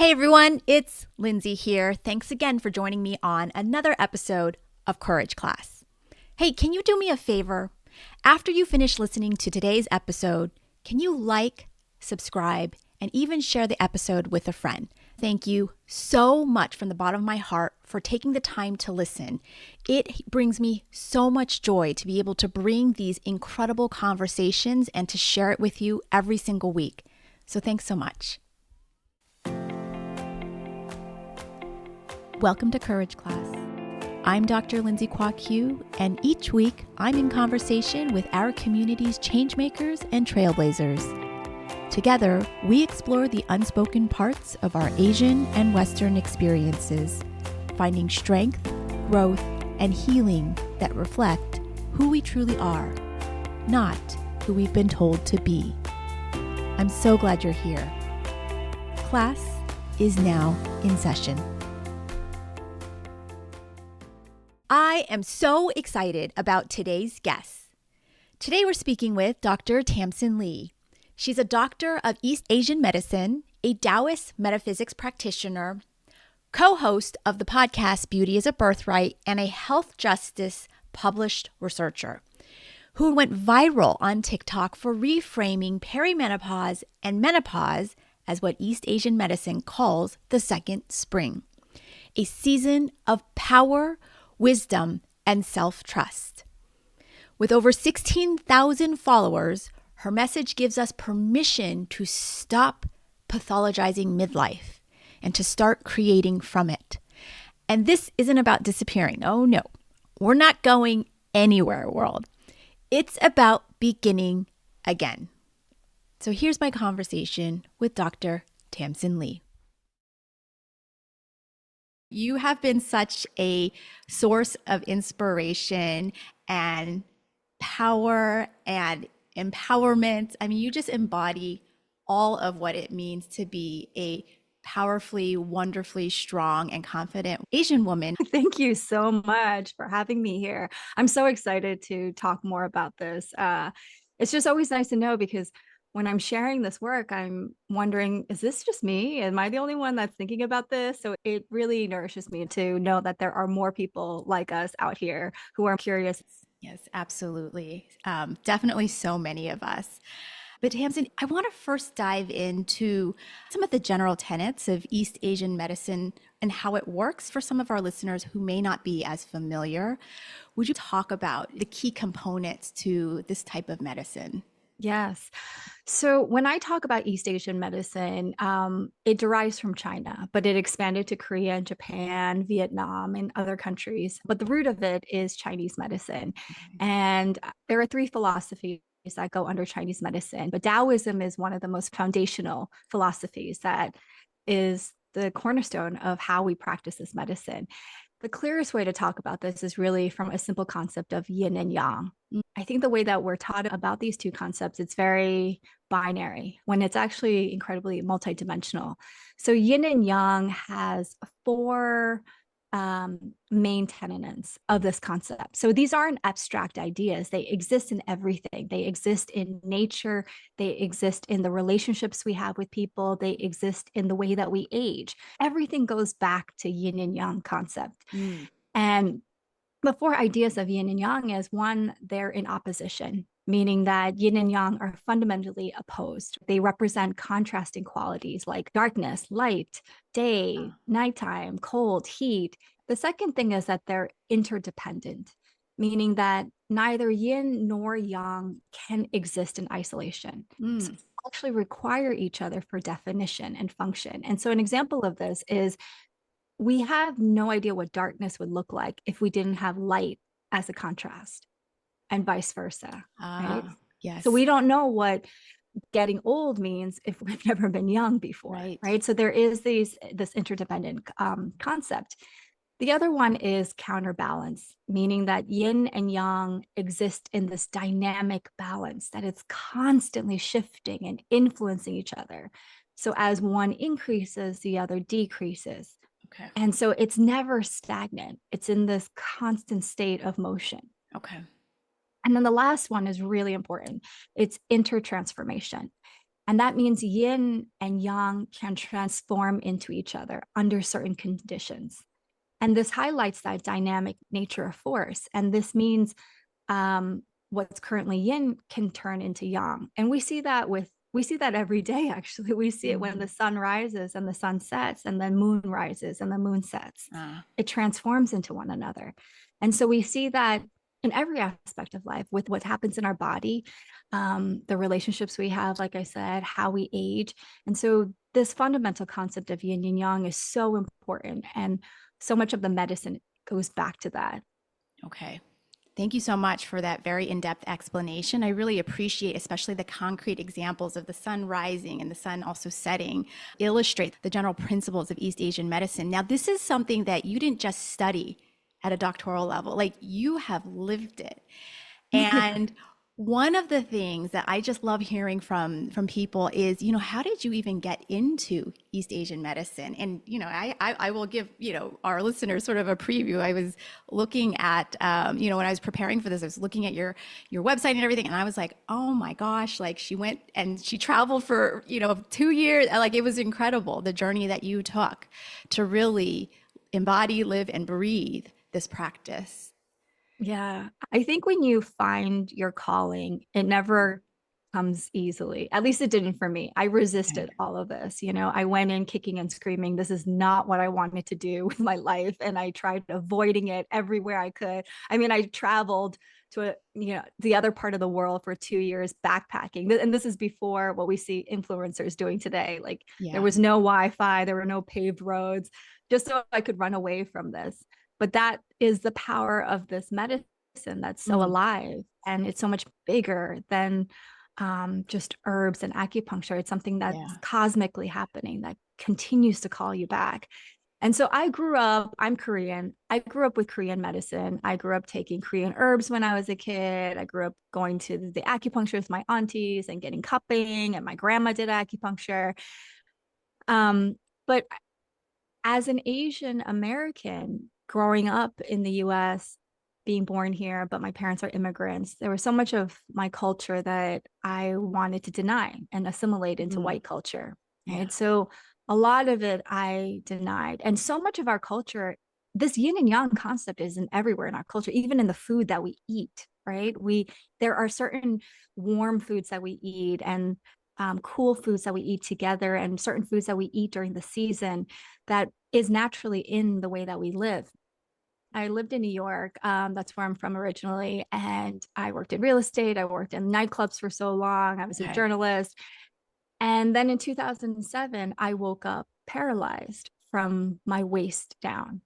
Hey everyone, it's Lindsay here. Thanks again for joining me on another episode of Courage Class. Hey, can you do me a favor? After you finish listening to today's episode, can you like, subscribe, and even share the episode with a friend? Thank you so much from the bottom of my heart for taking the time to listen. It brings me so much joy to be able to bring these incredible conversations and to share it with you every single week. So thanks so much. Welcome to Courage Class. I'm Dr. Lindsay Kwok Hugh, and each week I'm in conversation with our community's changemakers and trailblazers. Together, we explore the unspoken parts of our Asian and Western experiences, finding strength, growth, and healing that reflect who we truly are, not who we've been told to be. I'm so glad you're here. Class is now in session. I am so excited about today's guests. Today we're speaking with Dr. Tamsin Lee. She's a doctor of East Asian medicine, a Taoist metaphysics practitioner, co-host of the podcast Beauty is a Birthright, and a health justice published researcher who went viral on TikTok for reframing perimenopause and menopause as what East Asian medicine calls the second spring, a season of power, wisdom, and self-trust. With over 16,000 followers, her message gives us permission to stop pathologizing midlife and to start creating from it. And this isn't about disappearing. Oh no, we're not going anywhere, world. It's about beginning again. So here's my conversation with Dr. Tamsin Lee. You have been such a source of inspiration and power and empowerment. I mean, you just embody all of what it means to be a powerfully, wonderfully strong and confident Asian woman. Thank you so much for having me here. I'm so excited to talk more about this. It's just always nice to know because when I'm sharing this work, I'm wondering, is this just me? Am I the only one that's thinking about this? So it really nourishes me to know that there are more people like us out here who are curious. Yes, absolutely. Definitely so many of us. But Tamsin, I want to first dive into some of the general tenets of East Asian medicine and how it works for some of our listeners who may not be as familiar. Would you talk about the key components to this type of medicine? Yes. So when I talk about East Asian medicine, it derives from China, but it expanded to Korea and Japan, Vietnam, and other countries. But the root of it is Chinese medicine. And there are three philosophies that go under Chinese medicine, but Taoism is one of the most foundational philosophies that is the cornerstone of how we practice this medicine. The clearest way to talk about this is really from a simple concept of yin and yang. I think the way that we're taught about these two concepts, it's very binary when it's actually incredibly multidimensional. So yin and yang has four main tenets of this concept. So these aren't abstract ideas. They exist in everything. They exist in nature. They exist in the relationships we have with people. They exist in the way that we age. Everything goes back to yin and yang concept. And the four ideas of yin and yang is one, they're in opposition, meaning that yin and yang are fundamentally opposed. They represent contrasting qualities like darkness, light, day, nighttime, cold, heat. The second thing is that they're interdependent, meaning that neither yin nor yang can exist in isolation. So they actually require each other for definition and function. And so an example of this is we have no idea what darkness would look like if we didn't have light as a contrast, and vice versa. Right? Yes. So we don't know what getting old means if we've never been young before. Right. So there is this interdependent concept. The other one is counterbalance, meaning that yin and yang exist in this dynamic balance, that it's constantly shifting and influencing each other. So as one increases, the other decreases. Okay. And so it's never stagnant. It's in this constant state of motion. Okay. And then the last one is really important. It's intertransformation, And that means yin and yang can transform into each other under certain conditions. And this highlights that dynamic nature of force. And this means what's currently yin can turn into yang. And we see that every day, actually. We see it when the sun rises and the sun sets, and then moon rises and the moon sets. It transforms into one another. And so we see that in every aspect of life with what happens in our body, the relationships we have, like I said, how we age. And so this fundamental concept of yin and yang is so important. And so much of the medicine goes back to that. Okay. Thank you so much for that very in-depth explanation. I really appreciate especially the concrete examples of the sun rising and the sun also setting, illustrate the general principles of East Asian medicine. Now, this is something that you didn't just study at a doctoral level, like you have lived it. And one of the things that I just love hearing from people is, how did you even get into East Asian medicine? And, I will give, our listeners sort of a preview. I was looking at, when I was preparing for this, I was looking at your website and everything. And I was like, oh my gosh, like she went and she traveled for, 2 years. Like it was incredible, the journey that you took to really embody, live, and breathe this practice. Yeah. I think when you find your calling, it never comes easily. At least it didn't for me. I resisted all of this. I went in kicking and screaming. This is not what I wanted to do with my life. And I tried avoiding it everywhere I could. I mean, I traveled to the other part of the world for 2 years backpacking. And this is before what we see influencers doing today. Like there was no Wi-Fi, there were no paved roads, just so I could run away from this. But that is the power of this medicine that's so alive, and it's so much bigger than just herbs and acupuncture. It's something that's cosmically happening that continues to call you back. And so I'm Korean. I grew up with Korean medicine. I grew up taking Korean herbs when I was a kid. I grew up going to the acupuncture with my aunties and getting cupping, and my grandma did acupuncture. But as an Asian American growing up in the US, being born here, but my parents are immigrants, there was so much of my culture that I wanted to deny and assimilate into white culture. Right. So a lot of it I denied. And so much of our culture, this yin and yang concept isn't everywhere in our culture, even in the food that we eat, right? There are certain warm foods that we eat, and cool foods that we eat together, and certain foods that we eat during the season that is naturally in the way that we live. I lived in New York. That's where I'm from originally. And I worked in real estate. I worked in nightclubs for so long. I was a journalist. And then in 2007, I woke up paralyzed from my waist down.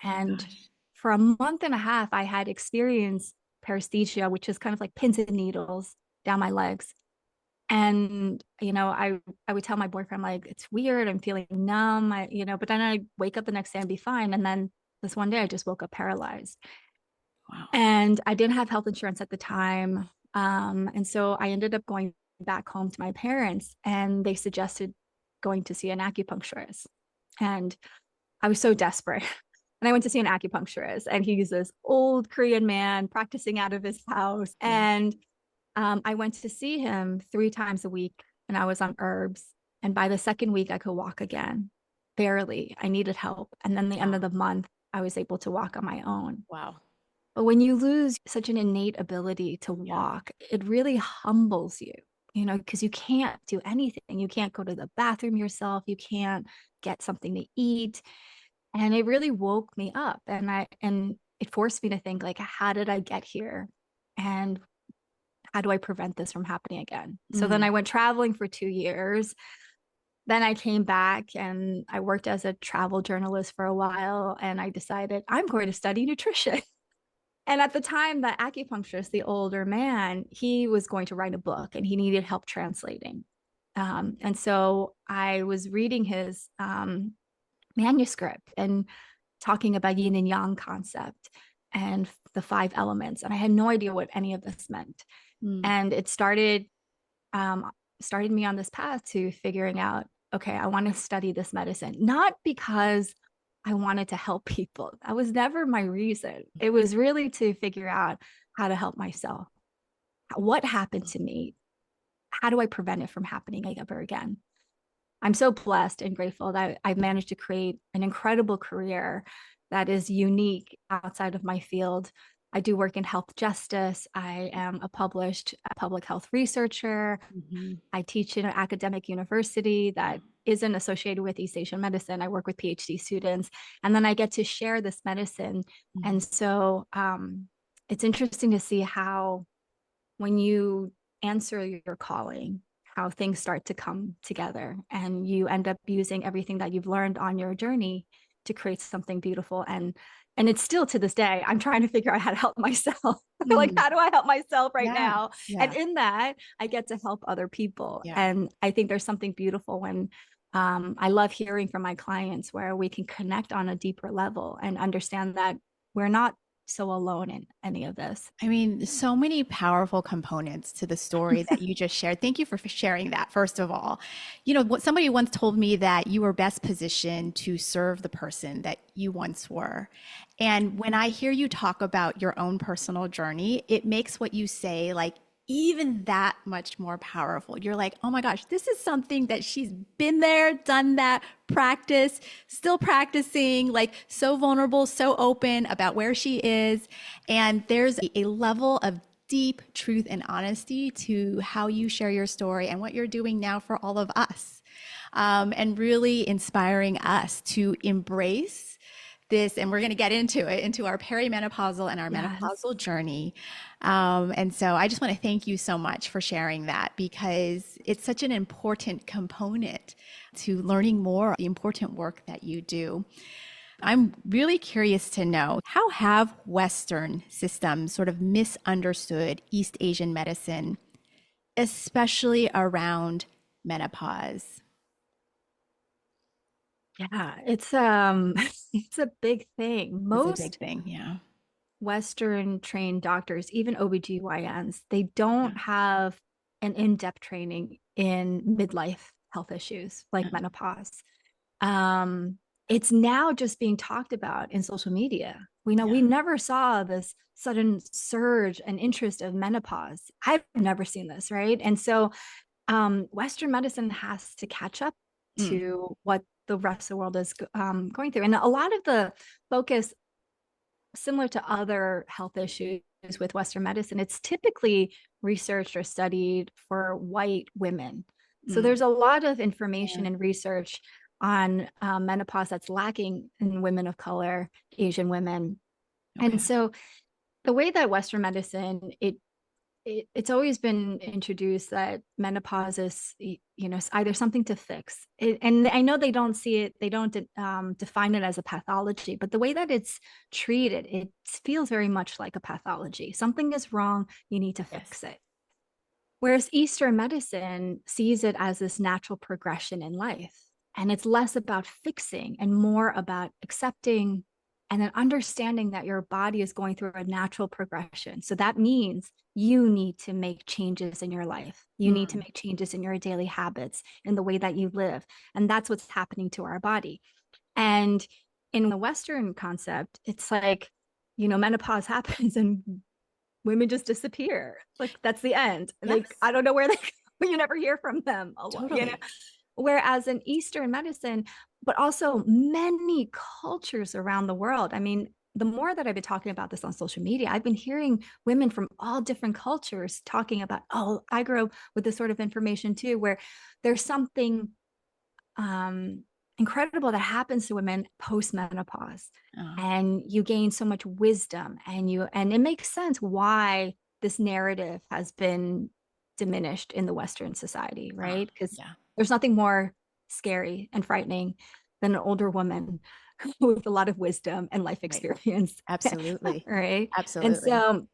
And for a month and a half, I had experienced paresthesia, which is kind of like pins and needles down my legs. And, I would tell my boyfriend, like, it's weird. I'm feeling numb, but then I wake up the next day and be fine. And then this one day I just woke up paralyzed. Wow. And I didn't have health insurance at the time. And so I ended up going back home to my parents, and they suggested going to see an acupuncturist. And I was so desperate. And I went to see an acupuncturist, and he's this old Korean man practicing out of his house. And I went to see him 3 times a week, and I was on herbs. And by the second week, I could walk again. Barely. I needed help. And then the end of the month, I was able to walk on my own. Wow. But when you lose such an innate ability to walk, it really humbles you, because you can't do anything. You can't go to the bathroom yourself. You can't get something to eat. And it really woke me up. And it forced me to think, like, how did I get here? And how do I prevent this from happening again? So then I went traveling for 2 years. Then I came back and I worked as a travel journalist for a while, and I decided I'm going to study nutrition. And at the time, the acupuncturist, the older man, he was going to write a book and he needed help translating. And so I was reading his manuscript and talking about yin and yang concept and the 5 elements. And I had no idea what any of this meant. And it started me on this path to figuring out, okay, I want to study this medicine, not because I wanted to help people. That was never my reason. It was really to figure out how to help myself. What happened to me? how do I prevent it from happening ever again? I'm so blessed and grateful that I've managed to create an incredible career that is unique outside of my field. I do work in health justice. I am a published public health researcher. Mhm. I teach in an academic university that isn't associated with East Asian medicine. I work with PhD students, and then I get to share this medicine. Mhm. And so it's interesting to see how, when you answer your calling, how things start to come together and you end up using everything that you've learned on your journey to create something beautiful. And it's still, to this day, I'm trying to figure out how to help myself. Like, Mhm. how do I help myself right Yeah. now? And Yeah. in that, I get to help other people. Yeah. And I think there's something beautiful when I love hearing from my clients where we can connect on a deeper level and understand that we're not so alone in any of this. I mean, so many powerful components to the story that you just shared. Thank you for sharing that, first of all. What somebody once told me, that you were best positioned to serve the person that you once were. And when I hear you talk about your own personal journey, it makes what you say like even that much more powerful. You're like, oh my gosh, this is something that she's been there, done that, practice, still practicing, like so vulnerable, so open about where she is. And there's a level of deep truth and honesty to how you share your story and what you're doing now for all of us. And really inspiring us to embrace this, and we're going to get into it, into our perimenopausal and our Yes. menopausal journey. And so I just want to thank you so much for sharing that, because it's such an important component to learning more, the important work that you do. I'm really curious to know, how have Western systems sort of misunderstood East Asian medicine, especially around menopause? Yeah, it's it's a big thing. It's a big Most thing. Yeah. Western trained doctors, even OBGYNs, they Yeah. don't have an in-depth training in midlife health issues like Yeah. menopause. Um, it's now just being talked about in social media. We know we Yeah. never saw this sudden surge and interest of menopause. I've never seen this, right? And so Western medicine has to catch up Mm, to what the rest of the world is going through. And a lot of the focus, similar to other health issues with Western medicine, it's typically researched or studied for white women. So mm. there's a lot of Yeah. information and research on menopause that's lacking in women of color, Asian women. Okay. And so the way that Western medicine, it's always been introduced that menopause is, either something to fix it, and I know they don't see it, they don't define it as a pathology, but the way that it's treated, it feels very much like a pathology. Something is wrong, you need to Yes. fix it. Whereas Eastern medicine sees it as this natural progression in life. And it's less about fixing and more about accepting and then understanding that your body is going through a natural progression. So that means you need to make changes in your life. You need to Mm, make changes in your daily habits, in the way that you live. And that's what's happening to our body. And in the Western concept, it's like, menopause happens and women just disappear. Like, that's the end. Like, yes, I don't know where they go. You never hear from them a lot. totally. Whereas in Eastern medicine, but also many cultures around the world, I mean, the more that I've been talking about this on social media, I've been hearing women from all different cultures talking about, oh, I grew up with this sort of information too, where there's something incredible that happens to women post menopause, Oh, and you gain so much wisdom, and it makes sense why this narrative has been diminished in the Western society, oh, right? Because yeah. there's nothing more scary and frightening than an older woman with a lot of wisdom and life Right. experience. Absolutely. Right. And Absolutely. so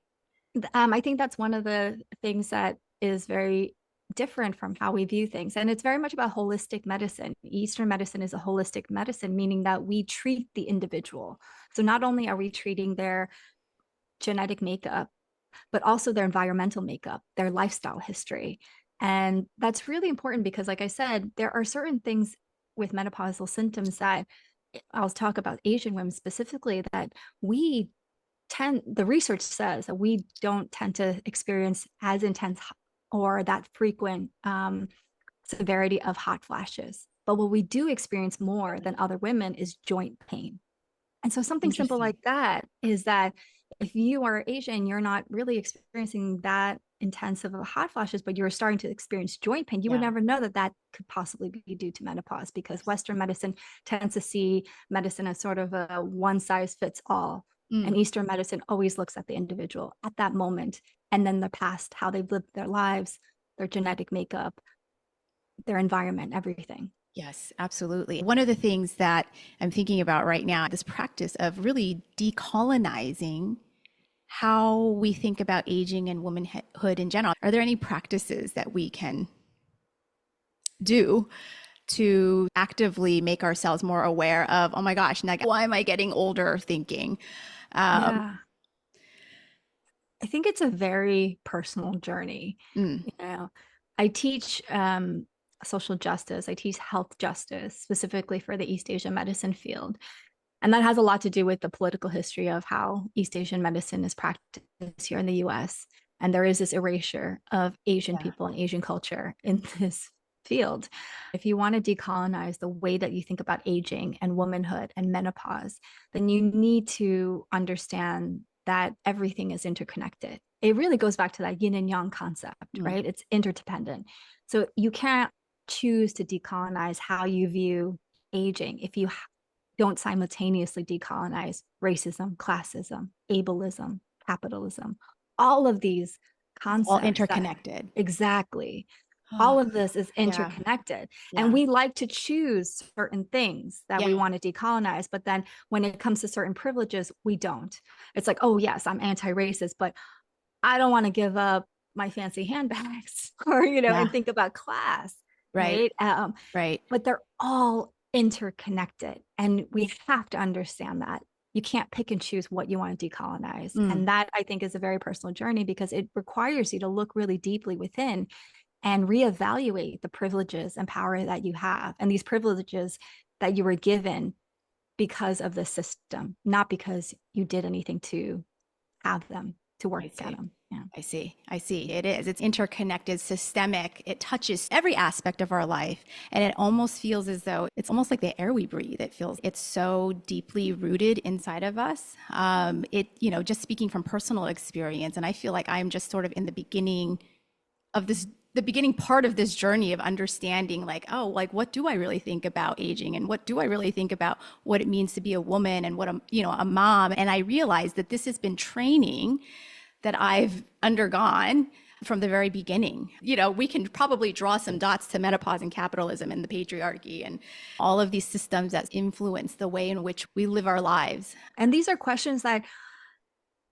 I think that's one of the things that is very different from how we view things. And it's very much about holistic medicine. Eastern medicine is a holistic medicine, meaning that we treat the individual. So not only are we treating their genetic makeup, but also their environmental makeup, their lifestyle history. And that's really important because, like I said, there are certain things with menopausal symptoms that I'll talk about Asian women specifically, that we the research says that we don't tend to experience as intense or that frequent severity of hot flashes. But what we do experience more than other women is joint pain. And so something simple Interesting. like that is that if you are Asian, you're not really experiencing that intensive of hot flashes, but you're starting to experience joint pain. You would Yeah. never know that that could possibly be due to menopause, because Western medicine tends to see medicine as sort of a one size fits all. And Mm. Eastern medicine always looks at the individual at that moment, and then the past, how they've lived their lives, their genetic makeup, their environment, everything. Yes, absolutely. One of the things that I'm thinking about right now, this practice of really decolonizing how we think about aging and womanhood in general. Are there any practices that we can do to actively make ourselves more aware of, oh my gosh, like, why am I getting older thinking? Um, Yeah. I think it's a very personal journey. mm, You know, I teach social justice, I teach health justice specifically for the East Asian medicine field. And that has a lot to do with the political history of how East Asian medicine is practiced here in the US. And there is this erasure of Asian yeah, people and Asian culture in this field. If you want to decolonize the way that you think about aging and womanhood and menopause, then you need to understand that everything is interconnected. It really goes back to that yin and yang concept, mm, right? It's interdependent. So you can't choose to decolonize how you view aging if you don't simultaneously decolonize racism, classism, ableism, capitalism, all of these it's all concepts that interconnected. exactly Oh, all of this is yeah, interconnected. And yeah, we like to choose certain things that we yeah, want to decolonize, but then when it comes to certain privileges, we don't. It's like, oh yes, I'm anti-racist, but I don't want to give up my fancy handbags or yeah, and think about class, right, right? right. But they're all interconnected. And we have to understand that. You can't pick and choose what you want to decolonize. Mm, And that, I think, is a very personal journey, because it requires you to look really deeply within and reevaluate the privileges and power that you have, and these privileges that you were given because of the system, not because you did anything to have them, to work I at see. them. Yeah. I see. I see. It is. It's interconnected, systemic. It touches every aspect of our life. And it almost feels as though it's almost like the air we breathe. It feels it's so deeply rooted inside of us. Just speaking from personal experience, and I feel like I'm just sort of in the beginning of this, the beginning part of this journey of understanding, like, oh, like, what do I really think about aging? And what do I really think about what it means to be a woman and what a mom? And I realized that this has been training that I've undergone from the very beginning. We can probably draw some dots to menopause and capitalism and the patriarchy and all of these systems that influence the way in which we live our lives. And these are questions that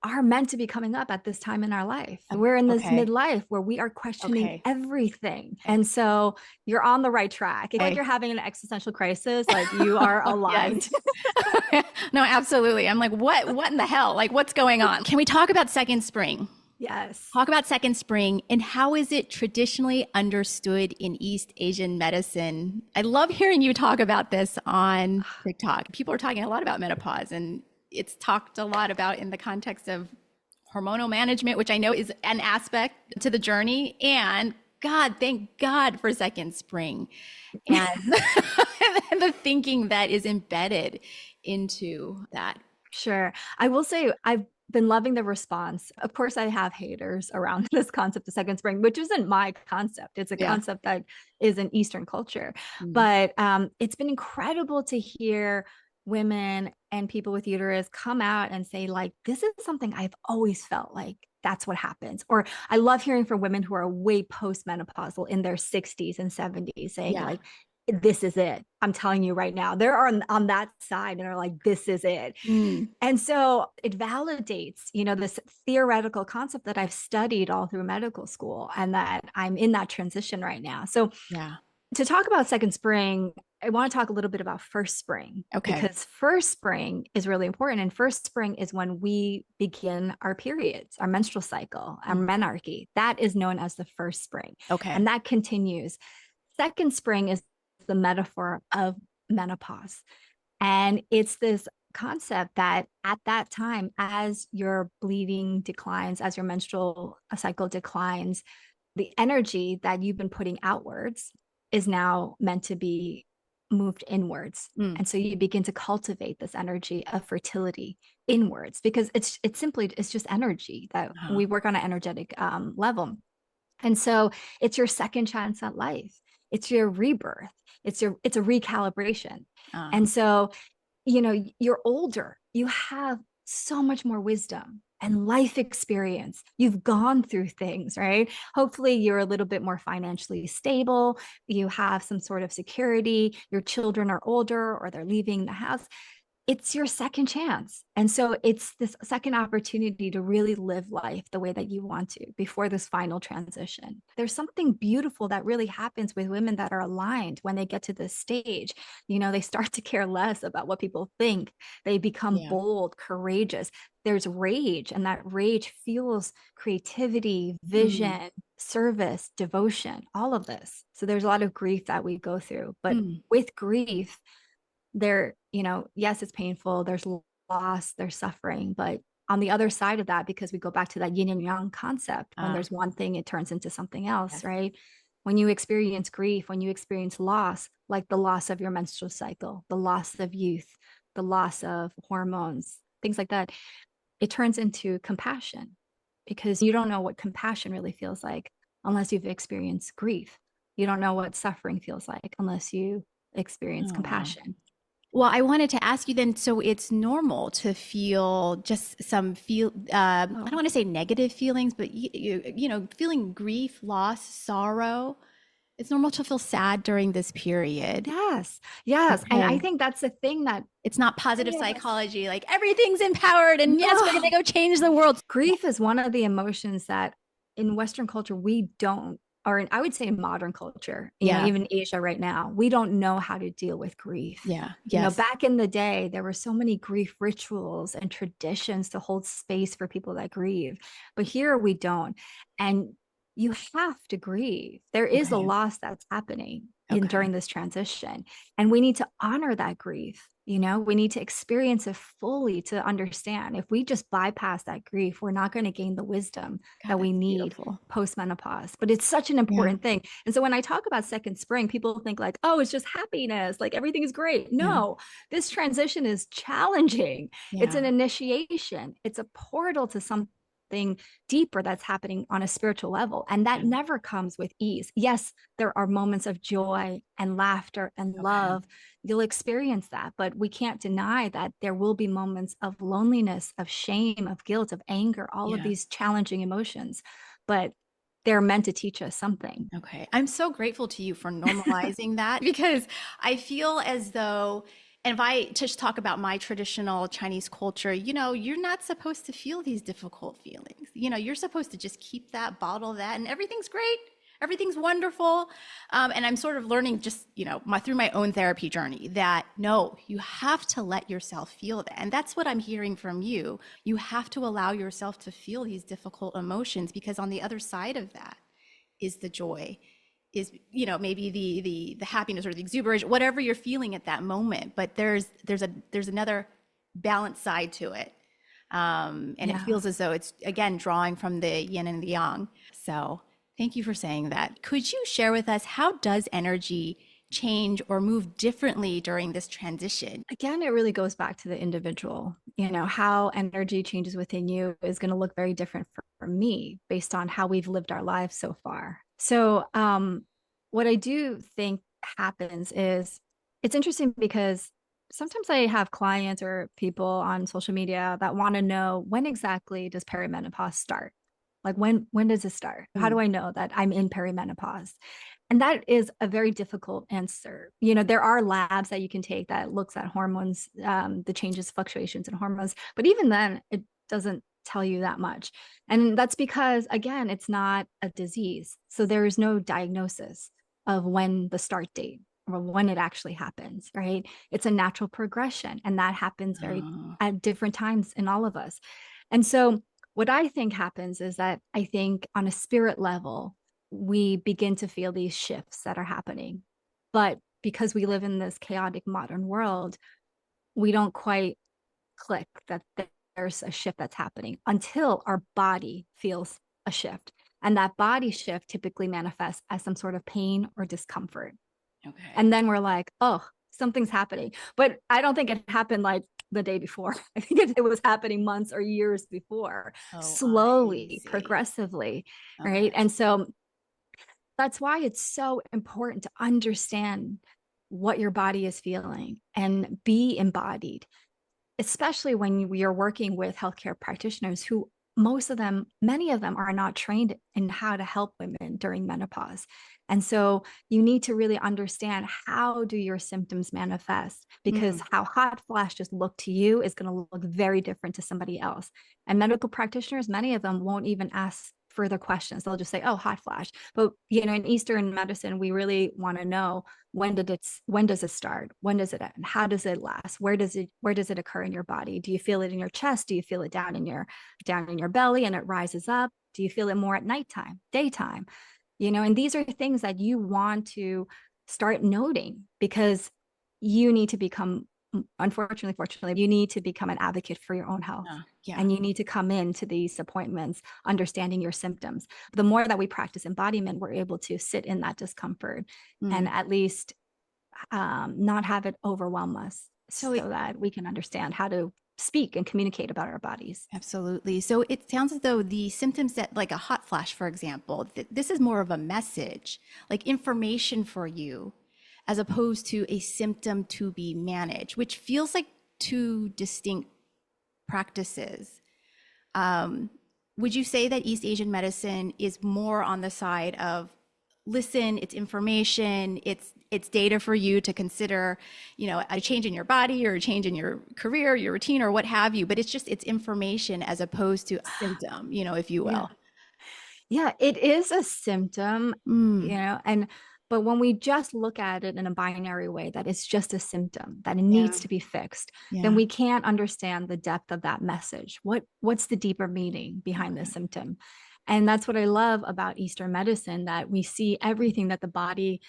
are meant to be coming up at this time in our life. We're in this Okay. midlife where we are questioning Okay. everything. And so you're on the right track. It's like Okay. you're having an existential crisis, like you are Yes. aligned. No, absolutely. I'm like, what in the hell? Like, what's going on? Can we talk about second spring? Yes. Talk about second spring and how is it traditionally understood in East Asian medicine? I love hearing you talk about this on TikTok. People are talking a lot about menopause, and it's talked a lot about in the context of hormonal management, which I know is an aspect to the journey. And God, thank God for second spring and and the thinking that is embedded into that. Sure. I will say I've been loving the response. Of course, I have haters around this concept of second spring, which isn't my concept. It's a Yeah. concept that is in Eastern culture. Mm. But it's been incredible to hear women and people with uterus come out and say, like, this is something I've always felt like that's what happens. Or I love hearing from women who are way postmenopausal in their 60s and 70s saying, Yeah. like, this is it. I'm telling you right now. They're on that side and are like, this is it. Mm. And so it validates, this theoretical concept that I've studied all through medical school, and that I'm in that transition right now. So Yeah. to talk about second spring, I want to talk a little bit about first spring, Okay. because first spring is really important. And first spring is when we begin our periods, our menstrual cycle, our Mm. menarche. That is known as the first spring. Okay. And that continues. Second spring is the metaphor of menopause. And it's this concept that at that time, as your bleeding declines, as your menstrual cycle declines, the energy that you've been putting outwards is now meant to be moved inwards. Mm. And so you begin to cultivate this energy of fertility inwards, because it's just energy that Uh, we work on an energetic level. And so it's your second chance at life. It's your rebirth. It's a recalibration. uh, And so, you're older. You have so much more wisdom and life experience. You've gone through things, right? Hopefully, you're a little bit more financially stable. You have some sort of security. Your children are older or they're leaving the house. It's your second chance. And so it's this second opportunity to really live life the way that you want to before this final transition. There's something beautiful that really happens with women that are aligned when they get to this stage. They start to care less about what people think. They become yeah. bold, courageous. There's rage, and that rage fuels creativity, Mm. vision, service, devotion, all of this. So there's a lot of grief that we go through. But Mm. with grief, yes, it's painful. There's loss, there's suffering. But on the other side of that, because we go back to that yin and yang concept, when Uh, there's one thing, it turns into something else, yes. right? When you experience grief, when you experience loss, like the loss of your menstrual cycle, the loss of youth, the loss of hormones, things like that, it turns into compassion, because you don't know what compassion really feels like unless you've experienced grief. You don't know what suffering feels like unless you experience Oh, wow. compassion. Well, I wanted to ask you then, so it's normal to feel just some I don't Oh, want to say negative feelings, but feeling grief, loss, sorrow. It's normal to feel sad during this period. yes, yes. And I Okay. think that's the thing that It's not positive many of us, psychology, like everything's empowered and yes, we're gonna no, go change the world. grief is one of the emotions that in Western culture we don't, or I would say in modern culture, Yeah, even Asia right now, we don't know how to deal with grief. yeah, yes. Back in the day, there were so many grief rituals and traditions to hold space for people that grieve. But here we don't. And you have to grieve. There is a Okay, loss that's happening okay. during this transition. And we need to honor that grief. We need to experience it fully to understand. If we just bypass that grief, we're not going to gain the wisdom God, that we that's need beautiful. postmenopause. But it's such an Yeah, important thing. And so when I talk about second spring, people think like, oh, it's just happiness, like everything is great. yeah, No, this transition is challenging. It's yeah, an initiation, it's a portal to something deeper that's happening on a spiritual level. And that yeah. never comes with ease. Yes, there are moments of joy and laughter and Okay. love. You'll experience that, but we can't deny that there will be moments of loneliness, of shame, of guilt, of anger, all of Yeah. these challenging emotions. But they're meant to teach us something. Okay. I'm so grateful to you for normalizing that because I feel as though, and if I just talk about my traditional Chinese culture, you're not supposed to feel these difficult feelings. You're supposed to just keep that, bottle that, and everything's great. Everything's wonderful. And I'm sort of learning just, through my own therapy journey that no, you have to let yourself feel that. And that's what I'm hearing from you. You have to allow yourself to feel these difficult emotions because on the other side of that, is the joy, is maybe the happiness or the exuberance, whatever you're feeling at that moment. But there's another balanced side to it, and it Yeah. feels as though it's again drawing from the yin and the yang. So thank you for saying that. Could you share with us how does energy change or move differently during this transition? Again, it really goes back to the individual. How energy changes within you is going to look very different for me based on how we've lived our lives so far. So, what I do think happens is it's interesting because sometimes I have clients or people on social media that want to know, when exactly does perimenopause start? Like when does it start? How Mm. do I know that I'm in perimenopause? And that is a very difficult answer. There are labs that you can take that looks at hormones, the changes, fluctuations in hormones, but even then, it doesn't tell you that much. And that's because, again, it's not a disease. So there is no diagnosis of when the start date or when it actually happens, right? It's a natural progression, and that happens very Oh, at different times in all of us. And so what I think happens is that I think on a spirit level, we begin to feel these shifts that are happening. But because we live in this chaotic modern world, we don't quite click that there's a shift that's happening until our body feels a shift. And that body shift typically manifests as some sort of pain or discomfort. Okay. And then we're like, oh, something's happening. But I don't think it happened like the day before. I think it was happening months or years before, Oh, I slowly, see. progressively. Right. Okay. And so that's why it's so important to understand what your body is feeling and be embodied, especially when we are working with healthcare practitioners who many of them are not trained in how to help women during menopause. And so you need to really understand, how do your symptoms manifest? Because Mm. how hot flashes look to you is going to look very different to somebody else. And medical practitioners, many of them won't even ask further questions. They'll just say, oh, hot flash. But in Eastern medicine, we really want to know, when does it start, when does it end, how does it last, where does it occur in your body? Do you feel it in your chest? Do you feel it down in your belly and it rises up? Do you feel it more at nighttime, daytime? And these are things that you want to start noting, because you need to become, unfortunately, fortunately, you need to become an advocate for your own health. Yeah. And you need to come into these appointments understanding your symptoms. The more that we practice embodiment, we're able to sit in that discomfort and Mm. at least not have it overwhelm us, So so that we can understand how to speak and communicate about our bodies. absolutely. So it sounds as though the symptoms that, like a hot flash, for example, this is more of a message, like information for you, as opposed to a symptom to be managed, which feels like two distinct practices. Would you say that East Asian medicine is more on the side of, listen, it's information, it's data for you to consider, a change in your body or a change in your career, your routine, or what have you, but it's information as opposed to a symptom, if you Yeah. will. Yeah, it is a symptom, Mm, and but when we just look at it in a binary way, that it's just a symptom, that it yeah, needs to be fixed, then yeah. we can't understand the depth of that message. What's the deeper meaning behind the Okay. symptom? And that's what I love about Eastern medicine, that we see everything that the body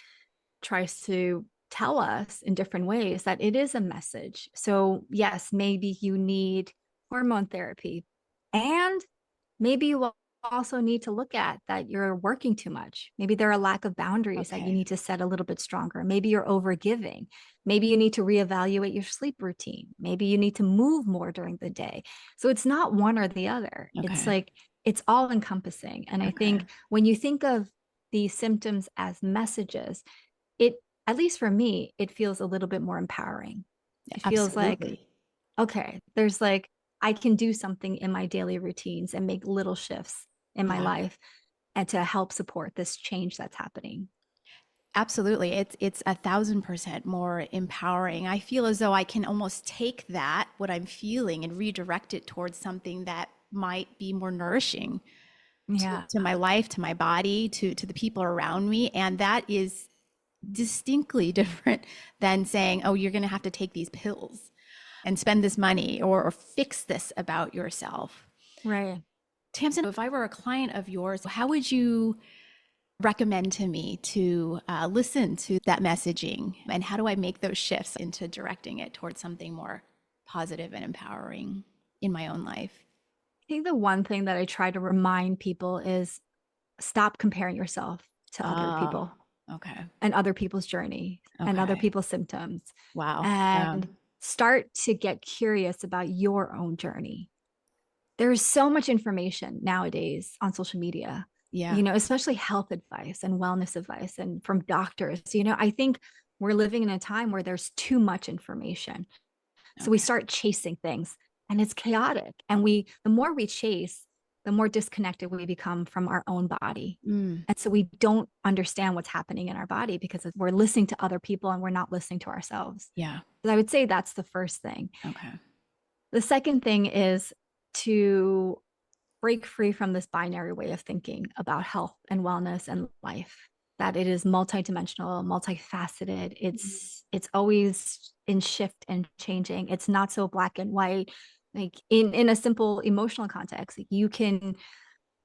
tries to tell us in different ways, that it is a message. So yes, maybe you need hormone therapy, and maybe you will also need to look at that you're working too much. Maybe there are a lack of boundaries that you Okay. need to set a little bit stronger. Maybe you're overgiving. Maybe you need to reevaluate your sleep routine. Maybe you need to move more during the day. So it's not one or the other. It's Okay. like, it's all encompassing. And I Okay. think when you think of these symptoms as messages, it, at least for me, it feels a little bit more empowering. It feels like, Absolutely. okay, there's like, I can do something in my daily routines and make little shifts in my Yeah. life, and to help support this change that's happening. Absolutely. It's 1,000% more empowering. I feel as though I can almost take that, what I'm feeling, and redirect it towards something that might be more nourishing Yeah. to my life, to my body, to the people around me. And that is distinctly different than saying, oh, you're going to have to take these pills and spend this money, or fix this about yourself. Right. Tamsin, if I were a client of yours, how would you recommend to me to listen to that messaging? And how do I make those shifts into directing it towards something more positive and empowering in my own life? I think the one thing that I try to remind people is, stop comparing yourself to other Oh, people okay. and other people's journey and other Okay. people's symptoms, Wow. Yeah. and start to get curious about your own journey. There's so much information nowadays on social media, Yeah. especially health advice and wellness advice and from doctors. I think we're living in a time where there's too much information. So we Okay. start chasing things, and it's chaotic. And the more we chase, the more disconnected we become from our own body. Mm, And so we don't understand what's happening in our body, because we're listening to other people and we're not listening to ourselves. yeah. But I would say that's the first thing. Okay. The second thing is to break free from this binary way of thinking about health and wellness and life, that it is multidimensional, multifaceted. It's always in shift and changing. It's not so black and white. Like in a simple emotional context, like you can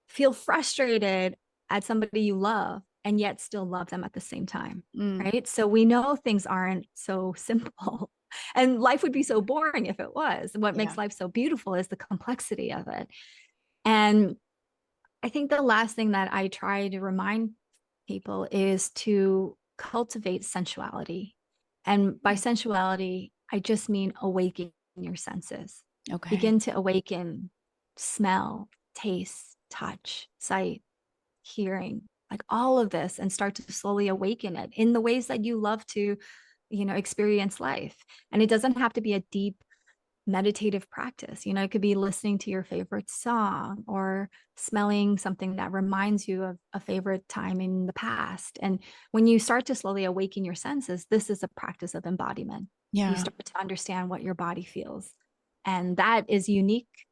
feel frustrated at somebody you love and yet still love them at the same time. Mm, Right. So we know things aren't so simple. And life would be so boring if it was. What yeah. makes life so beautiful is the complexity of it. And I think the last thing that I try to remind people is to cultivate sensuality. And by sensuality, I just mean awaken your senses. Okay. Begin to awaken smell, taste, touch, sight, hearing, like all of this, and start to slowly awaken it in the ways that you love to, experience life. And it doesn't have to be a deep meditative practice. It could be listening to your favorite song or smelling something that reminds you of a favorite time in the past. And when you start to slowly awaken your senses, this is a practice of embodiment. You Yeah. start to understand what your body feels. And that is unique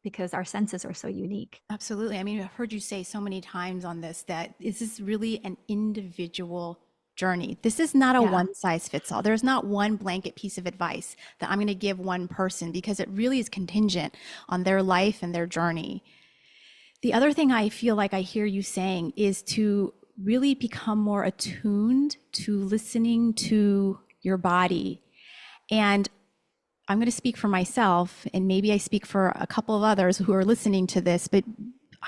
because our senses are so unique. Absolutely. I mean, I've heard you say so many times on this that this is really an individual journey. This is not a Yeah. one size fits all. There's not one blanket piece of advice that I'm going to give one person because it really is contingent on their life and their journey. The other thing I feel like I hear you saying is to really become more attuned to listening to your body. And I'm going to speak for myself, and maybe I speak for a couple of others who are listening to this, but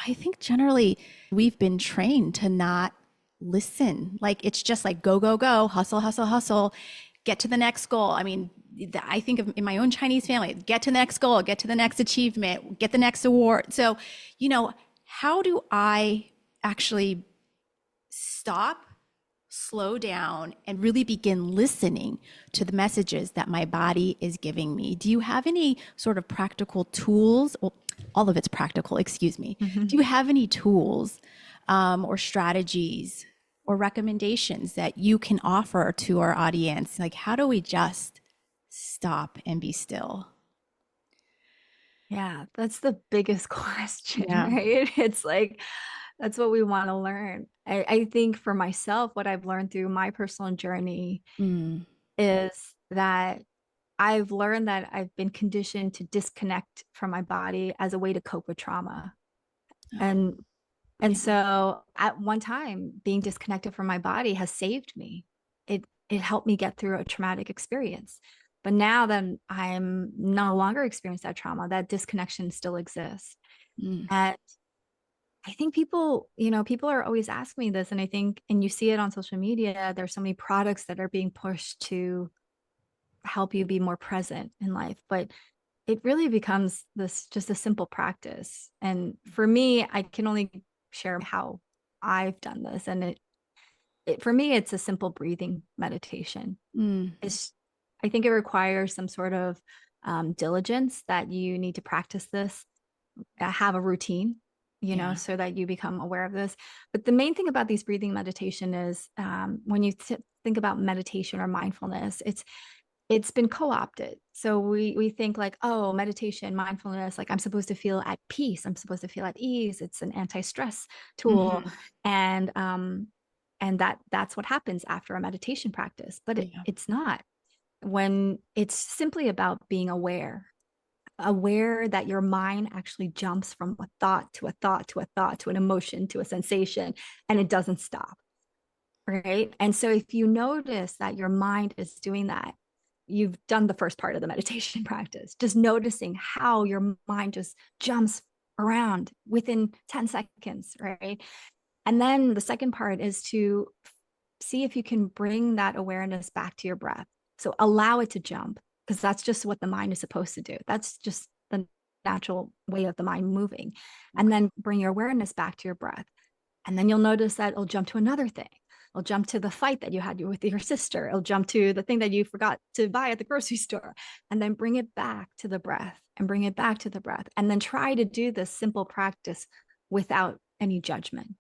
I think generally we've been trained to not listen. Like it's just like go, go, go, hustle, hustle, hustle, get to the next goal. I mean, I think of in my own Chinese family, get to the next goal, get to the next achievement, get the next award. So, how do I actually stop, slow down, and really begin listening to the messages that my body is giving me? Do you have any sort of practical tools? Well, all of it's practical, excuse me. Do Mhm. you have any tools or strategies or recommendations that you can offer to our audience? Like, how do we just stop and be still? Yeah, that's the biggest question, Yeah. right? It's like, that's what we want to learn. I think for myself, what I've learned through my personal journey Mm. is that I've learned that I've been conditioned to disconnect from my body as a way to cope with trauma. Oh, And yeah. and so at one time, being disconnected from my body has saved me. It helped me get through a traumatic experience. But now that I'm no longer experiencing that trauma, that disconnection still exists. Mm. And I think people are always asking me this, and I think, and you see it on social media, there's so many products that are being pushed to help you be more present in life. But it really becomes this just a simple practice. And for me, I can only share how I've done this. And it for me, it's a simple breathing meditation. Mm. It's, I think it requires some sort of diligence that you need to practice this, have a routine, Yeah. so that you become aware of this. But the main thing about these breathing meditation is when you think about meditation or mindfulness, it's been co-opted. So we think like, oh, meditation, mindfulness, like I'm supposed to feel at peace, I'm supposed to feel at ease. It's an anti-stress tool, Hmm. and that's what happens after a meditation practice. But Yeah. it's not. When it's simply about being aware that your mind actually jumps from a thought to a thought to a thought to an emotion to a sensation, and it doesn't stop. Right. And so if you notice that your mind is doing that, you've done the first part of the meditation practice, just noticing how your mind just jumps around within 10 seconds. Right. And then the second part is to see if you can bring that awareness back to your breath. So allow it to jump, because that's just what the mind is supposed to do. That's just the natural way of the mind moving. And Okay. then bring your awareness back to your breath. And then you'll notice that it'll jump to another thing. It'll jump to the fight that you had with your sister. It'll jump to the thing that you forgot to buy at the grocery store. And then bring it back to the breath and bring it back to the breath. And then try to do this simple practice without any judgment,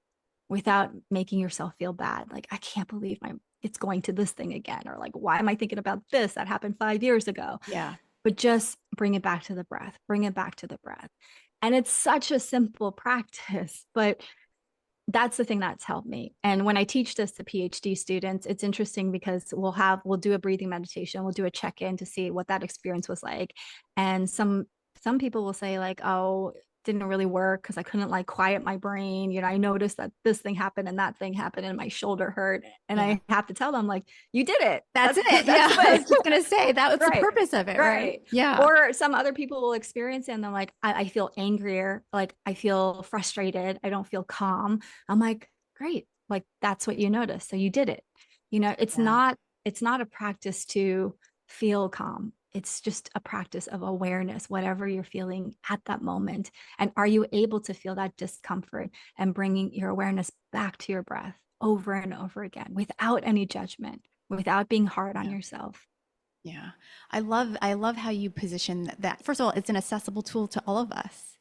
without making yourself feel bad. Like, I can't believe it's going to this thing again. Or like, why am I thinking about this? That happened 5 years ago. Yeah. But just bring it back to the breath, bring it back to the breath. And it's such a simple practice, but that's the thing that's helped me. And when I teach this to PhD students, it's interesting because we'll do a breathing meditation, we'll do a check-in to see what that experience was like. And some people will say like, oh, didn't really work because I couldn't like quiet my brain. I noticed that this thing happened and that thing happened and my shoulder hurt. And Yeah. I have to tell them like, you did it. That's it. That's Yeah. I was what, just going to say that was the right. purpose of it, right? Right. Yeah. Or some other people will experience it and they're like, I feel angrier. Like I feel frustrated. I don't feel calm. I'm like, great. Like that's what you noticed. So you did it. Yeah. It's not a practice to feel calm. It's just a practice of awareness, whatever you're feeling at that moment. And are you able to feel that discomfort and bringing your awareness back to your breath over and over again without any judgment, without being hard on Yeah. yourself? Yeah. I love how you position that. First of all, it's an accessible tool to all of us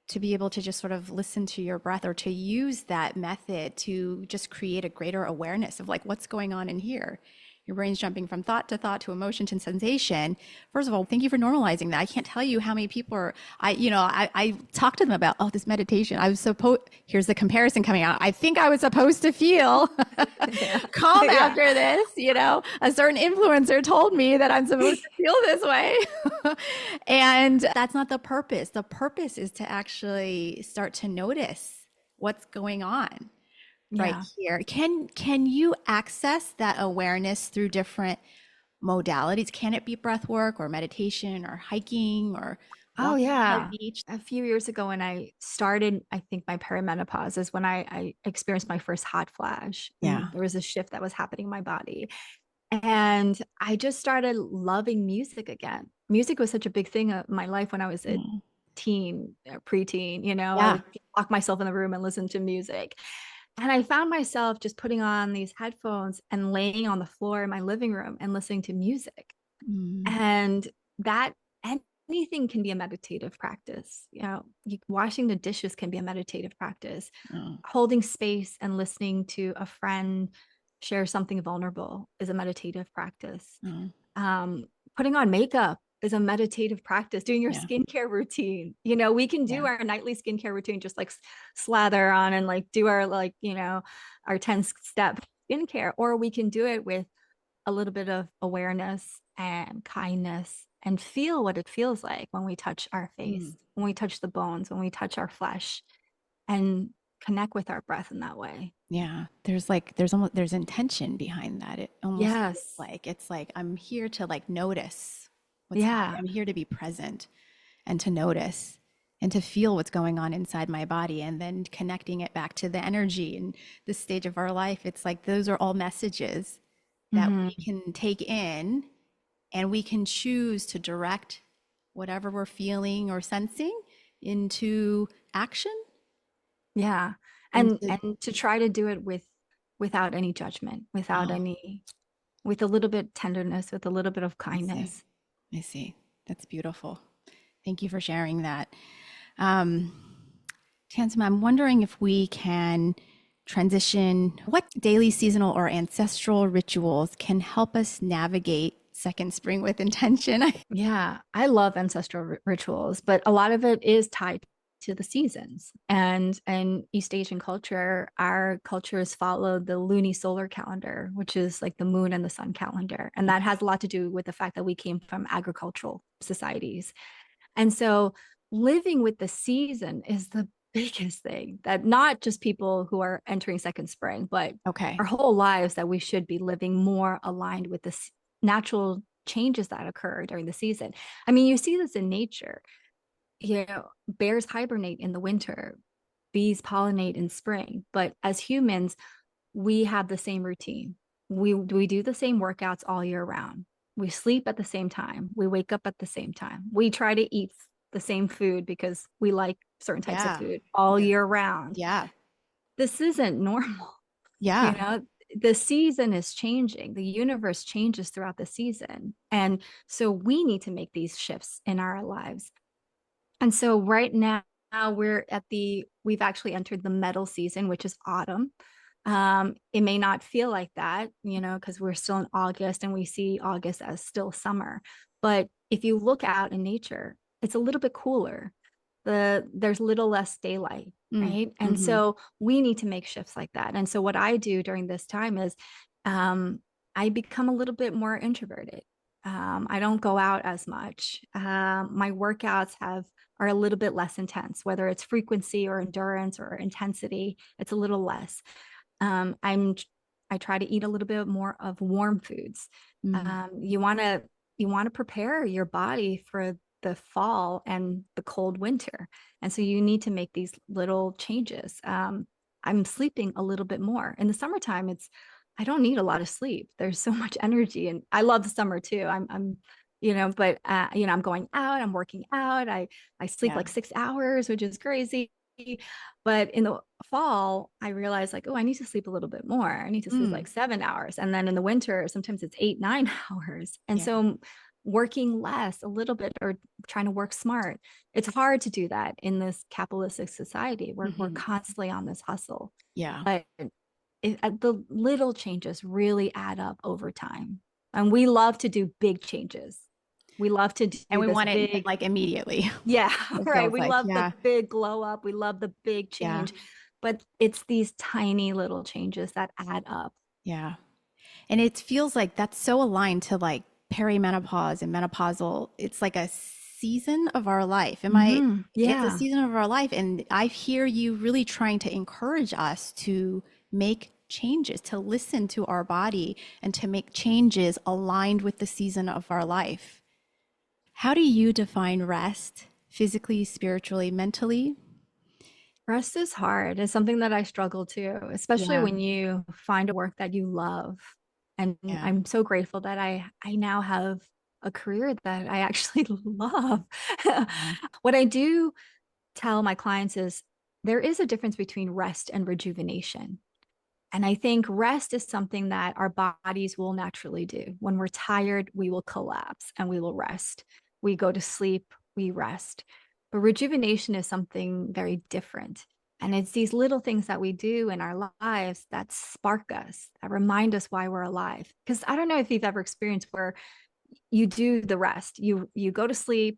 to be able to just sort of listen to your breath or to use that method to just create a greater awareness of like what's going on in here. Your brain's jumping from thought to emotion to sensation. First of all, thank you for normalizing that. I can't tell you how many people are, I talk to them about, oh, this meditation. Here's the comparison coming out. I think I was supposed to feel Yeah. calm Yeah. after this, a certain influencer told me that I'm supposed to feel this way. And that's not the purpose. The purpose is to actually start to notice what's going on right Yeah. here. Can you access that awareness through different modalities? Can it be breath work or meditation or hiking or Oh walking by the yeah. beach? A few years ago when I started, I think my perimenopause is when I experienced my first hot flash Yeah. and there was a shift that was happening in my body. And I just started loving music again. Music was such a big thing in my life when I was a Mm. teen, preteen, I Yeah. would lock myself in the room and listen to music. And I found myself just putting on these headphones and laying on the floor in my living room and listening to music. Mm. And that anything can be a meditative practice. Washing the dishes can be a meditative practice. Oh. Holding space and listening to a friend share something vulnerable is a meditative practice. Oh. Um, Putting on makeup is a meditative practice. Doing your Yeah. skincare routine. We can do Yeah. our nightly skincare routine, just like slather on and like do our our 10-step skincare, or we can do it with a little bit of awareness and kindness and feel what it feels like when we touch our face, Mm. when we touch the bones, when we touch our flesh, and connect with our breath in that way. Yeah. There's intention behind that. It almost feels Yes. like it's like I'm here to like notice what's happening. Yeah. I'm here to be present and to notice and to feel what's going on inside my body and then connecting it back to the energy and this stage of our life. It's like those are all messages that Hmm. we can take in and we can choose to direct whatever we're feeling or sensing into action. Yeah. Into And to try to do it without any judgment, oh, with a little bit tenderness, with a little bit of I see. kindness. I see. That's beautiful. Thank you for sharing that. Um, Tamsin, I'm wondering if we can transition what daily, seasonal, or ancestral rituals can help us navigate second spring with intention. Yeah, I love ancestral rituals, but a lot of it is tied to the seasons. And East Asian culture, our cultures follow the lunisolar calendar, which is like the moon and the sun calendar. And that has a lot to do with the fact that we came from agricultural societies. And so living with the season is the biggest thing, that not just people who are entering second spring, but Okay. our whole lives, that we should be living more aligned with the natural changes that occur during the season. I mean, you see this in nature. Bears hibernate in the winter, bees pollinate in spring, but as humans, we have the same routine. We do the same workouts all year round. We sleep at the same time. We wake up at the same time. We try to eat the same food because we like certain types of Yeah. food all Yeah. year round. Yeah. This isn't normal. You Yeah. know, the season is changing. The universe changes throughout the season. And so we need to make these shifts in our lives. And so right now we've actually entered the metal season, which is autumn. It may not feel like that, because we're still in August and we see August as still summer. But if you look out in nature, it's a little bit cooler. There's a little less daylight, Mm. right? And Hmm. so we need to make shifts like that. And so what I do during this time is I become a little bit more introverted. I don't go out as much. My workouts are a little bit less intense, whether it's frequency or endurance or intensity. It's a little less. Um, I'm I try to eat a little bit more of warm foods. Mm. You want to prepare your body for the fall and the cold winter, and so you need to make these little changes. I'm sleeping a little bit more in the summertime. I don't need a lot of sleep. There's so much energy, and I love the summer too. But I'm going out. I'm working out. I sleep Yeah. like 6 hours, which is crazy. But in the fall, I realized like, oh, I need to sleep a little bit more. I need to sleep Mm. like 7 hours. And then in the winter, sometimes it's 8, 9 hours. And Yeah. so I'm working less a little bit or trying to work smart. It's hard to do that in this capitalistic society. We're Hmm. constantly on this hustle. Yeah. But the little changes really add up over time. And we love to do big changes. We love to And do we this want it big, like immediately. yeah, It right. feels We like, love the yeah. big glow up. We love the big Yeah. change, but it's these tiny little changes that add up. Yeah. And it feels like that's so aligned to like perimenopause and menopausal. It's like a season of our life. It's a Yeah. season of our life. And I hear you really trying to encourage us to make changes, to listen to our body and to make changes aligned with the season of our life. How do you define rest physically, spiritually, mentally? Rest is hard. It's something that I struggle to, especially Yeah. when you find a work that you love. And Yeah. I'm so grateful that I now have a career that I actually love. Yeah. What I do tell my clients is there is a difference between rest and rejuvenation. And I think rest is something that our bodies will naturally do. When we're tired, we will collapse and we will rest. We go to sleep, we rest. But rejuvenation is something very different. And it's these little things that we do in our lives that spark us, that remind us why we're alive. Because I don't know if you've ever experienced where you do the rest, you go to sleep,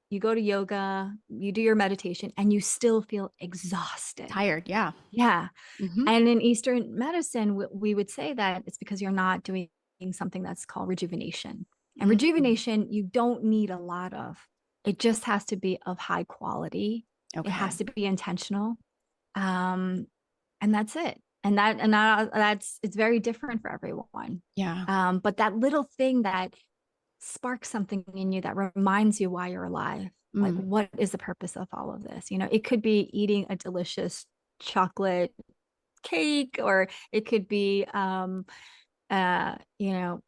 you go to yoga, you do your meditation, and you still feel exhausted. Tired. Yeah. Yeah. Hmm. And in Eastern medicine, we would say that it's because you're not doing something that's called rejuvenation. And Mm. rejuvenation, you don't need a lot of. It just has to be of high quality. It has Okay. to be intentional. Um, and that's it. That's it's very different for everyone. Yeah. But that little thing that sparks something in you that reminds you why you're alive. Like, Mm. what is the purpose of all of this? It could be eating a delicious chocolate cake, or it could be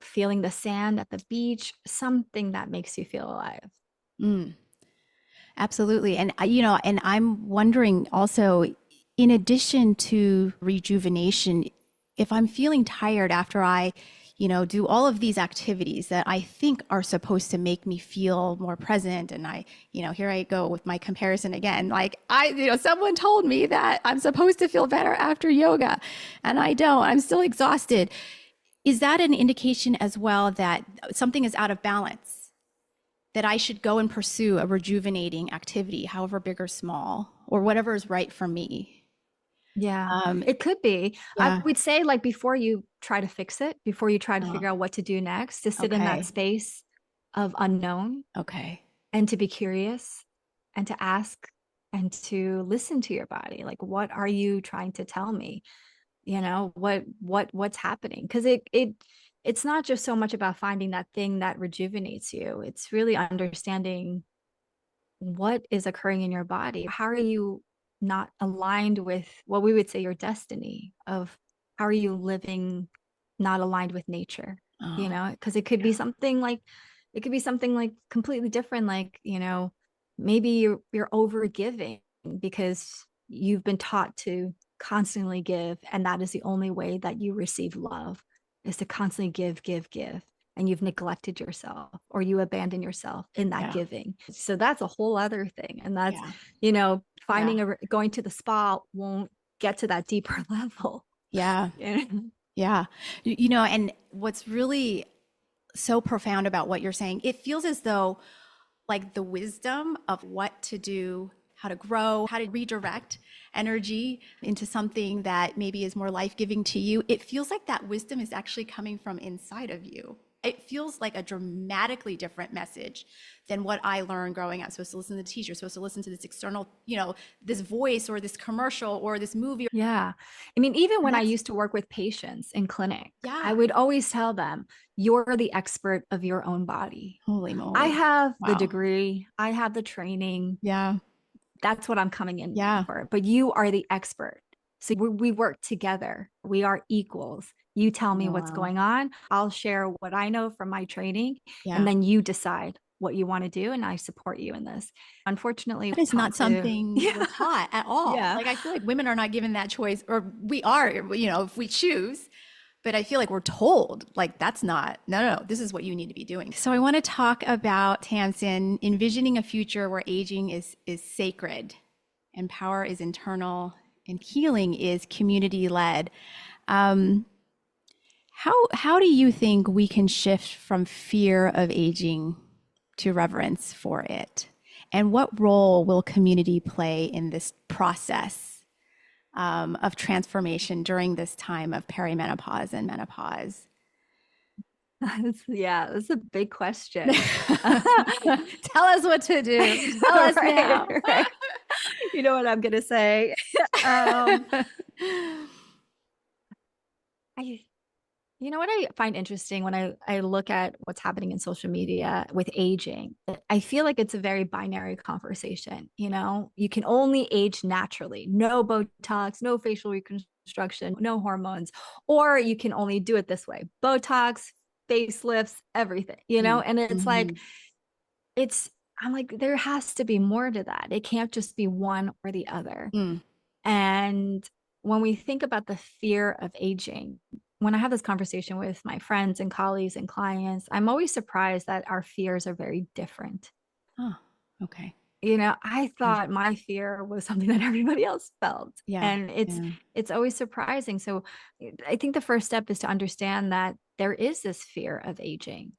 feeling the sand at the beach, something that makes you feel alive. Mm. Absolutely. And and I'm wondering also, in addition to rejuvenation, if I'm feeling tired after I, do all of these activities that I think are supposed to make me feel more present. And here I go with my comparison again. Like someone told me that I'm supposed to feel better after yoga and I don't, I'm still exhausted. Is that an indication as well that something is out of balance? That I should go and pursue a rejuvenating activity, however big or small, or whatever is right for me. Yeah, Um, it could be. I yeah. would say, like, before you try to fix it, before you try to Oh, figure out what to do next, to sit in that okay. space of unknown Okay. and to be curious and to ask and to listen to your body. Like, what are you trying to tell me? What's happening? Because it's not just so much about finding that thing that rejuvenates you. It's really understanding what is occurring in your body. How are you not aligned with what we would say your destiny of how are you living not aligned with nature? Oh, Because it could be something like completely different, like, maybe you're over giving because you've been taught to constantly give, and that is the only way that you receive love, is to constantly give, give, give, and you've neglected yourself or you abandon yourself in that yeah. giving. So that's a whole other thing. And that's, Yeah. Yeah. going to the spa won't get to that deeper level. Yeah. Yeah. Yeah. And what's really so profound about what you're saying, it feels as though like the wisdom of what to do, how to grow, how to redirect energy into something that maybe is more life-giving to you. It feels like that wisdom is actually coming from inside of you. it feels like a dramatically different message than what I learned growing up. Supposed to listen to the teacher, supposed to listen to this external, this voice or this commercial or this movie. Yeah. I mean, even And when I that's, used to work with patients in clinic, I yeah, would always tell them, you're the expert of your own body. holy I moly. have the Wow. degree, I have the training. Yeah. That's what I'm coming in Yeah. for. But you are the expert. So we work together. We are equals. You tell me what's Wow. going on. I'll share what I know from my training, and Yeah. then you decide what you want to do. And I support you in this. Unfortunately, That is not taught to, something we're yeah, taught at all. yeah. Like, I feel like women are not given that choice, or we are, if we choose. But I feel like we're told, like, that's not, no, this is what you need to be doing. So I want to talk about, Tamsin, envisioning a future where aging is sacred and power is internal and healing is community led. Um, how do you think we can shift from fear of aging to reverence for it? And what role will community play in this process of transformation during this time of perimenopause and menopause? Yeah, that's a big question. Tell us what to do. Tell us Right, now. right. You know what I'm gonna say. I You know what I find interesting when I look at what's happening in social media with aging? I feel like it's a very binary conversation. You can only age naturally, no Botox, no facial reconstruction, no hormones, or you can only do it this way: Botox, facelifts, everything, and it's like, Mhm. I'm like, there has to be more to that. It can't just be one or the other. Mm. And when we think about the fear of aging, when I have this conversation with my friends and colleagues and clients, I'm always surprised that our fears are very different. Oh, okay. I Yeah. thought my fear was something that everybody else felt. Yeah. And it's Yeah. it's always surprising. So I think the first step is to understand that there is this fear of aging.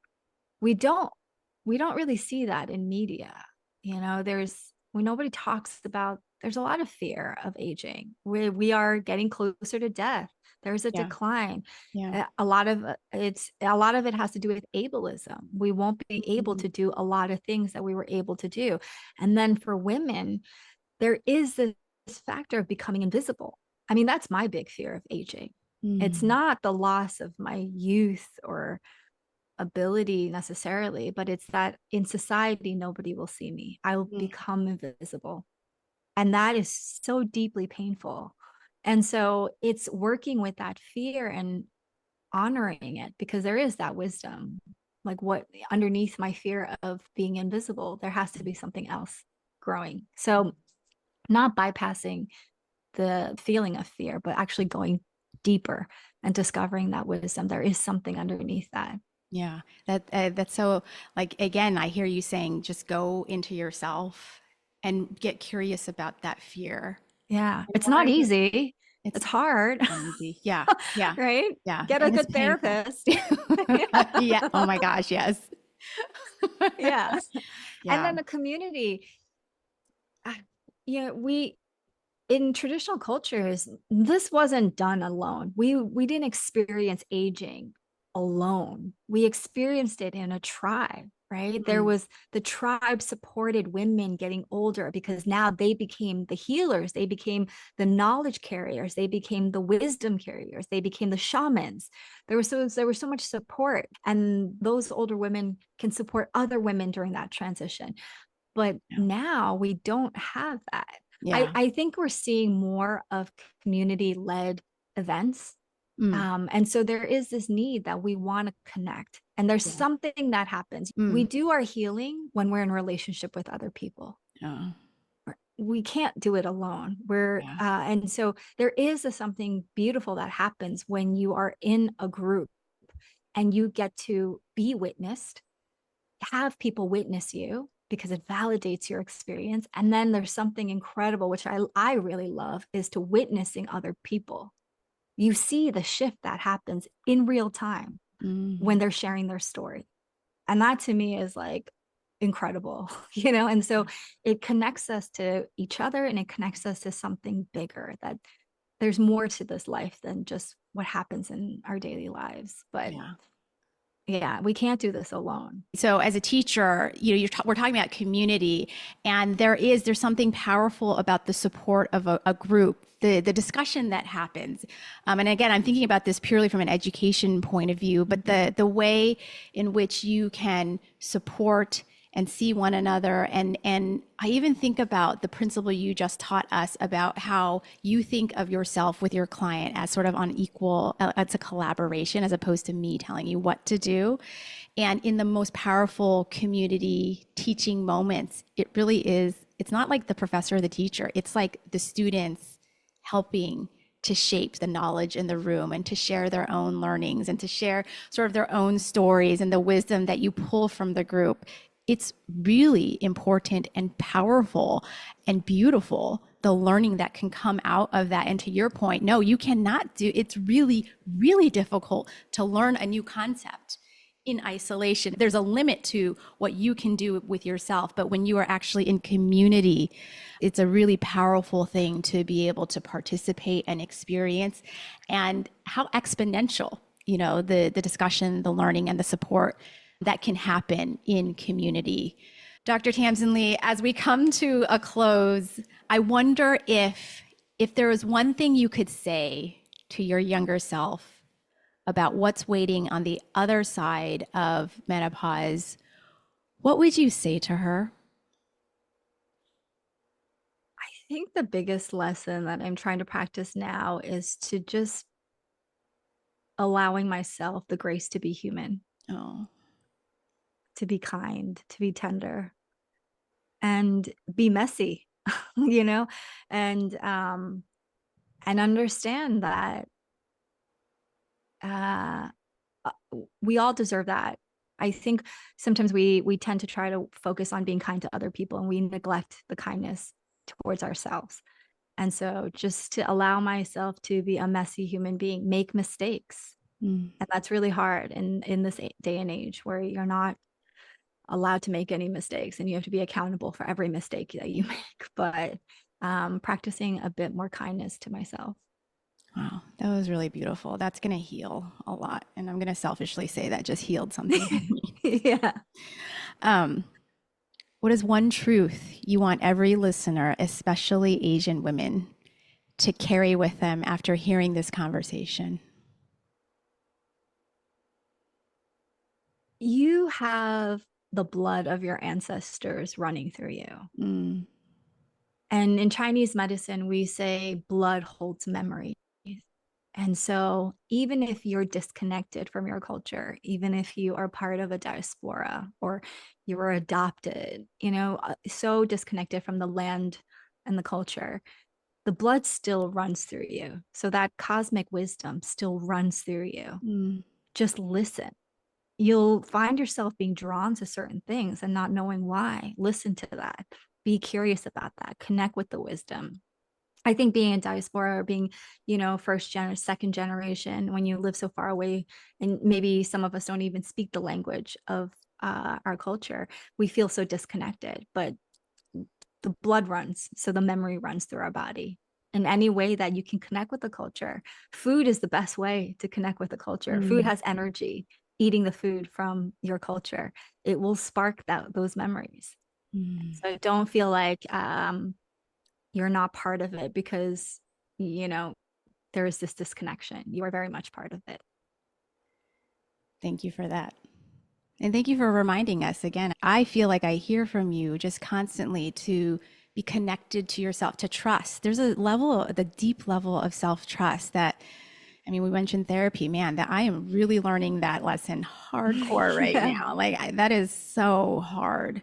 We don't we don't really see that in media. Nobody talks about, there's a lot of fear of aging. We are getting closer to death. There's a Yeah. decline. Yeah. A lot of it has to do with ableism. We won't be able Mhm. to do a lot of things that we were able to do. And then for women, there is this factor of becoming invisible. I mean, that's my big fear of aging. It's Mm. not the loss of my youth or ability necessarily, but it's that in society, nobody will see me. I will Mm. become invisible. And that is so deeply painful. And so it's working with that fear and honoring it, because there is that wisdom. Like, what underneath my fear of being invisible, there has to be something else growing. So, not bypassing the feeling of fear, but actually going deeper and discovering that wisdom. There is something underneath that. Yeah. That's so, like, again, I hear you saying just go into yourself and get curious about that fear. Yeah, And it's not why easy. it's It's hard, not easy. Yeah. Yeah. right? Yeah. Get a And it's good painful. therapist. Yeah. Oh Yeah. my gosh, yes. Yeah. And Yeah. then the community, uh, we in traditional cultures, this wasn't done alone. We didn't experience aging alone. We experienced it in a tribe, right? There Mm. was the tribe supported women getting older, because now they became the healers, they became the knowledge carriers, they became the wisdom carriers, they became the shamans. There was so much support, and those older women can support other women during that transition. But Yeah. now we don't have that. I, Yeah. I think we're seeing more of community led events. Mm. And so there is this need that we want to connect. And there's Yeah. something that happens. We Mm. do our healing when we're in relationship with other people. Oh, We can't do it alone. yeah. And so there is something beautiful that happens when you are in a group and you get to be witnessed, have people witness you, because it validates your experience. And then there's something incredible, which I really love, is to witnessing other people. You see the shift that happens in real time when Mm. they're sharing their story. And that to me is like incredible, And so it connects us to each other, and it connects us to something bigger, that there's more to this life than just what happens in our daily lives. But Yeah. Yeah, we can't do this alone. So as a teacher, we're talking about community, and there's something powerful about the support of a group, the discussion that happens. And again, I'm thinking about this purely from an education point of view, but the way in which you can support and see one another. And I even think about the principle you just taught us about how you think of yourself with your client as sort of on equal, it's a collaboration as opposed to me telling you what to do. And in the most powerful community teaching moments, it really is, it's not like the professor or the teacher, it's like the students helping to shape the knowledge in the room and to share their own learnings and to share sort of their own stories and the wisdom that you pull from the group. It's really important and powerful and beautiful, the learning that can come out of that. And to your point, no, you cannot do, it's really, really difficult to learn a new concept in isolation. There's a limit to what you can do with yourself, but when you are actually in community, it's a really powerful thing to be able to participate and experience. And how exponential, the discussion, the learning, and the support that can happen in community. Dr. Tamsin Lee, as we come to a close, I wonder if there was one thing you could say to your younger self about what's waiting on the other side of menopause, what would you say to her? I think the biggest lesson that I'm trying to practice now is to just allowing myself the grace to be human, Oh, to be kind, to be tender, and be messy, you know, and um, and understand that uh, we all deserve that. I think sometimes we tend to try to focus on being kind to other people, and we neglect the kindness towards ourselves. And so just to allow myself to be a messy human being, make mistakes. mm. And that's really hard in this day and age where you're not allowed to make any mistakes and you have to be accountable for every mistake that you make. But practicing a bit more kindness to myself. Wow, that was really beautiful. That's going to heal a lot. And I'm going to selfishly say that just healed something in me. Yeah. Um, what is one truth you want every listener, especially Asian women, to carry with them after hearing this conversation? You have the blood of your ancestors running through you. Mm, And in Chinese medicine, we say blood holds memory. And so, even if you're disconnected from your culture, even if you are part of a diaspora or you were adopted, so disconnected from the land and the culture, the blood still runs through you. So, that cosmic wisdom still runs through you. mm, Just listen. You'll find yourself being drawn to certain things and not knowing why. Listen to that. Be curious about that. Connect with the wisdom. I think being in diaspora or being, first gen, second generation, when you live so far away, and maybe some of us don't even speak the language of our culture, we feel so disconnected. But the blood runs, so the memory runs through our body. In any way that you can connect with the culture, food is the best way to connect with the culture. Food mm, has energy. Eating the food from your culture, it will spark those memories. mm. So don't feel like you're not part of it because there is this disconnection. You are very much part of it. Thank you for that. And thank you for reminding us again. I feel like I hear from you just constantly to be connected to yourself, to trust. There's a level, the deep level of self-trust that, I mean, we mentioned therapy, man, that I am really learning that lesson hardcore right Yeah. now. That is so hard.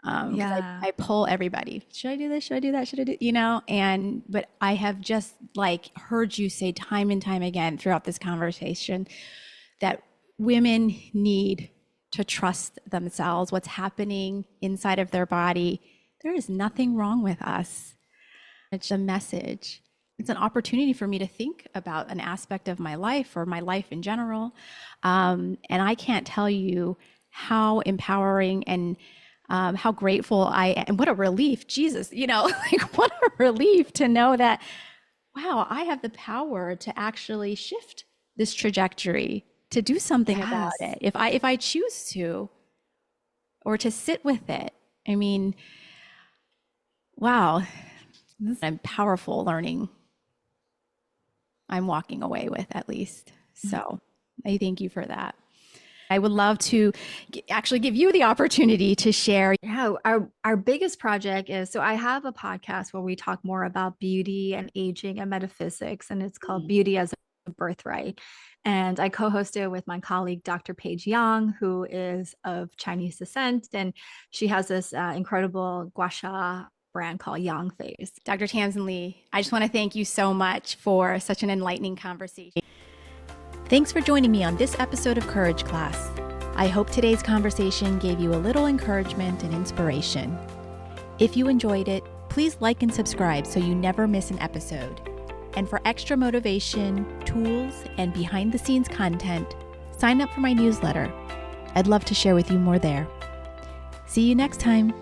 Because Yeah. I pull everybody. Should I do this? Should I do that? Should I do, but I have just heard you say time and time again throughout this conversation that women need to trust themselves, what's happening inside of their body. There is nothing wrong with us. It's a message. It's an opportunity for me to think about an aspect of my life or my life in general. And I can't tell you how empowering and how grateful I am. And what a relief, Jesus, what a relief to know that, wow, I have the power to actually shift this trajectory to do something about Yes. it if I choose to, or to sit with it. I mean, wow, this is a powerful learning I'm walking away with, at least. So I thank you for that. I would love to actually give you the opportunity to share. Yeah, our biggest project is, so I have a podcast where we talk more about beauty and aging and metaphysics, and it's called Beauty as a Birthright. And I co-host it with my colleague, Dr. Paige Yang, who is of Chinese descent, and she has this incredible gua sha brand called Yang Face. Dr. Tamsin Lee, I just want to thank you so much for such an enlightening conversation. Thanks for joining me on this episode of Courage Class. I hope today's conversation gave you a little encouragement and inspiration. If you enjoyed it, please like and subscribe so you never miss an episode. And for extra motivation, tools, and behind-the-scenes content, sign up for my newsletter. I'd love to share with you more there. See you next time.